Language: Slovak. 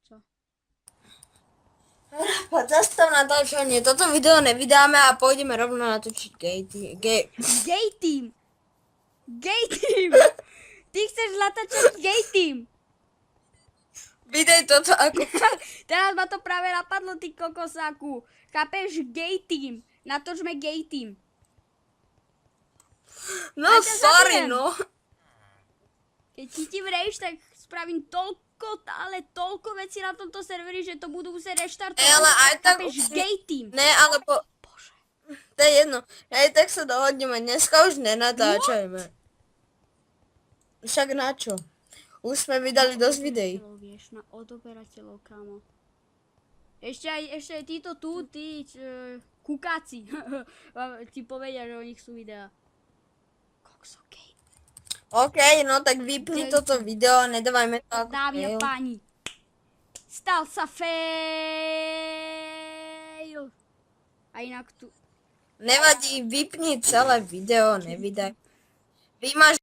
Co? Poď zastav natáčanie, toto video nevydáme a pôjdeme rovno natočiť Gay team! Gay team! Ty chceš natáčať gay team! Vydej toto ako... Teraz ma to práve napadlo, ty kokosáku. Chápeš? Gay team. Natočme gay team. No Ja ťa sorry, zabijem. no. Keď chytím rage, tak spravím toľko vecí na tomto serveri, že to budú musieť reštartovať. Ale aj tak... Chápeš? Gay team. Ne, ale po... Bože. To je jedno. Aj tak sa dohodneme, dneska už nenatáčajme. Však na čo? Už sme vydali dosť videí. Vieš, na odoberateľov, kámo. Ešte aj títo tu, tí kukáci. Ti povedia, že o nich sú videá. Kokso, gay. OK, no tak vypni toto video, nedávajme to ako Dámy a fail. páni, stal sa fail. A inak tu... Nevadí, vypni celé video, nevydaj. Vymaž